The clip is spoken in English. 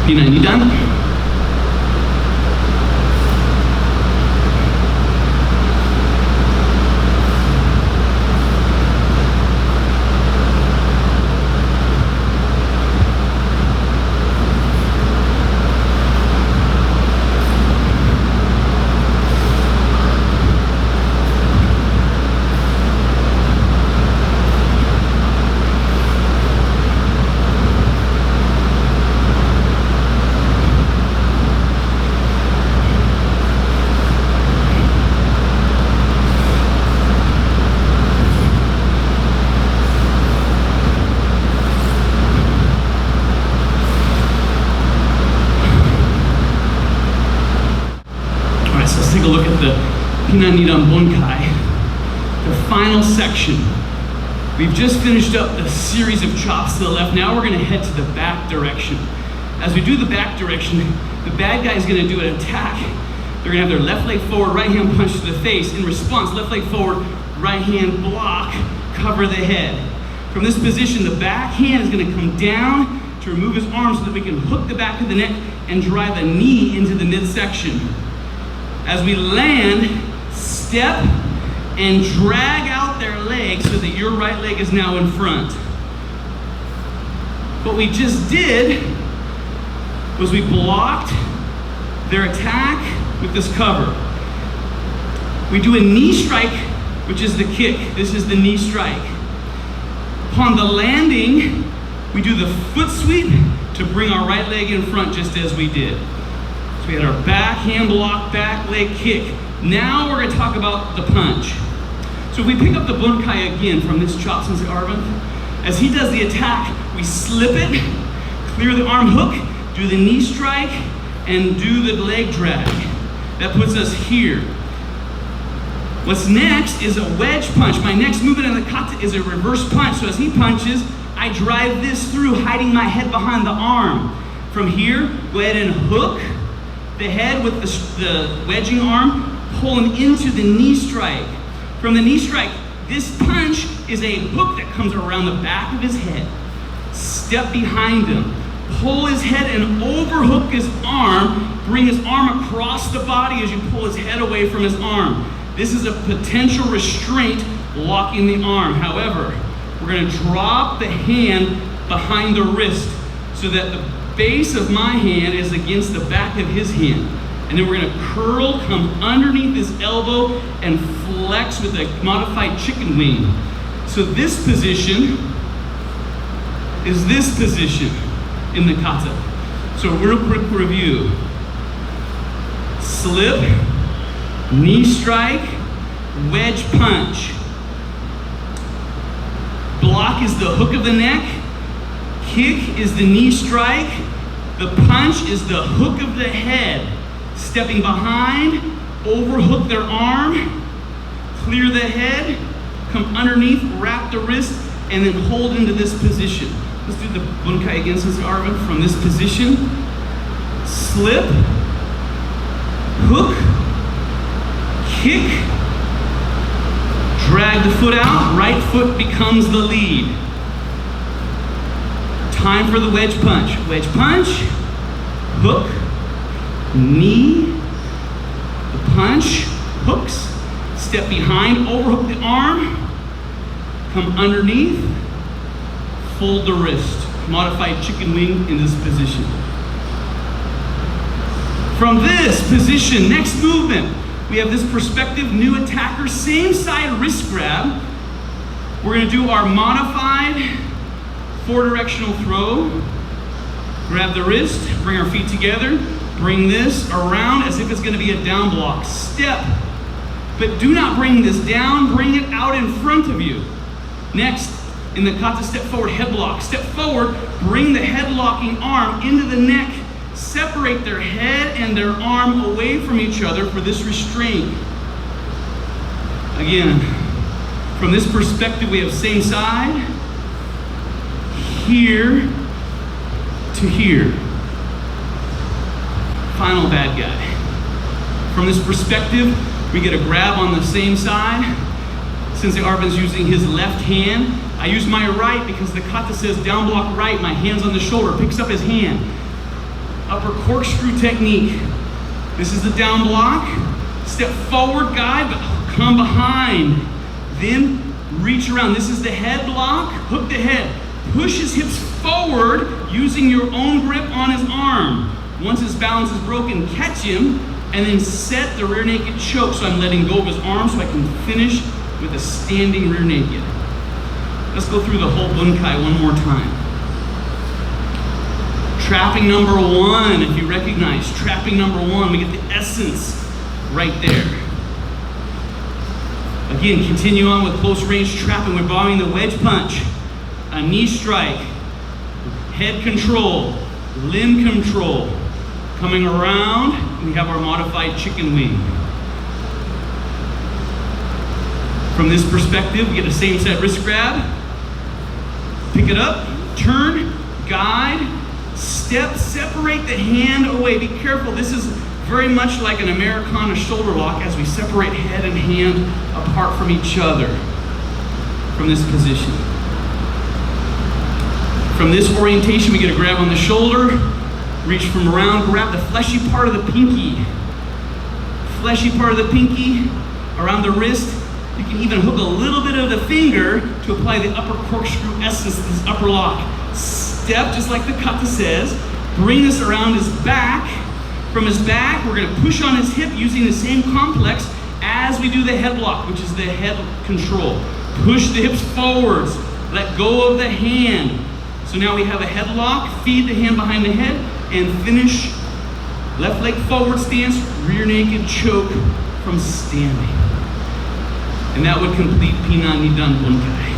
Pinan Nidan. So let's take a look at the Pinan Nidan Bunkai, the final section. We've just finished up the series of chops to the left. Now we're going to head to the back direction. As we do the back direction, the bad guy is going to do an attack. They're going to have their left leg forward, right hand punch to the face. In response, left leg forward, right hand block, cover the head. From this position, the back hand is going to come down to remove his arm so that we can hook the back of the neck and drive a knee into the midsection. As we land, step and drag out their leg so that your right leg is now in front. What we just did was we blocked their attack with this cover. We do a knee strike, which is the kick. This is the knee strike. Upon the landing, we do the foot sweep to bring our right leg in front just as we did. So we had our back hand block, back leg kick. Now we're going to talk about the punch. So if we pick up the Bunkai again from this chop since Arvind, as he does the attack, we slip it, clear the arm hook, do the knee strike, and do the leg drag. That puts us here. What's next is a wedge punch. My next movement in the Kata is a reverse punch. So as he punches, I drive this through, hiding my head behind the arm. From here, go ahead and hook the head with the wedging arm, pull him into the knee strike. From the knee strike, this punch is a hook that comes around the back of his head. Step behind him, pull his head and overhook his arm, bring his arm across the body as you pull his head away from his arm. This is a potential restraint locking the arm. However, we're going to drop the hand behind the wrist so that the base of my hand is against the back of his hand. And then we're going to curl, come underneath his elbow, and flex with a modified chicken wing. So this position is this position in the Kata. So real quick review. Slip, knee strike, wedge punch. Block is the hook of the neck. Kick is the knee strike. The punch is the hook of the head. Stepping behind, overhook their arm, clear the head, come underneath, wrap the wrist, and then hold into this position. Let's do the Bunkai again, Sensei Arvind. From this position, slip, hook, kick, drag the foot out, right foot becomes the lead. Time for the wedge punch. Wedge punch, hook, knee, the punch, hooks, step behind, overhook the arm, come underneath, fold the wrist. Modified chicken wing in this position. From this position, next movement, we have this perspective, new attacker, same side wrist grab. We're going to do our modified 4-directional throw. Grab the wrist, bring our feet together, bring this around as if it's going to be a down block. Step, but do not bring this down, bring it out in front of you. Next, in the Kata, step forward, head block. Step forward, bring the head locking arm into the neck. Separate their head and their arm away from each other for this restraint. Again, from this perspective, we have same side, here to here. Final bad guy. From this perspective, we get a grab on the same side. Sensei Arvind's using his left hand. I use my right because the Kata says down block right, my hand's on the shoulder, picks up his hand. upper corkscrew technique. This is the down block. Step forward, guide, but come behind. Then reach around. This is the head block. Hook the head. Push his hips forward using your own grip on his arm. Once his balance is broken, catch him, and then set the rear naked choke. So I'm letting go of his arm so I can finish with a standing rear naked. Let's go through the whole Bunkai one more time. Trapping number one, if you recognize, trapping number one, we get the essence right there. Again, continue on with close range trapping. We're borrowing the wedge punch, a knee strike, head control, limb control. Coming around, we have our modified chicken wing. From this perspective, we get the same set wrist grab, pick it up, turn, guide, step, separate the hand away. Be careful, this is very much like an Americana shoulder lock as we separate head and hand apart from each other from this position. From this orientation, we get a grab on the shoulder, reach from around, grab the fleshy part of the pinky. Fleshy part of the pinky around the wrist. You can even hook a little bit of the finger to apply the upper corkscrew essence to this upper lock. Step, just like the Kata says, bring this around his back. From his back, we're gonna push on his hip using the same complex as we do the head lock, which is the head control. Push the hips forwards, let go of the hand. So now we have a head lock, feed the hand behind the head, and finish left leg forward stance, rear naked choke from standing. And that would complete Pinan Nidan Bunkai.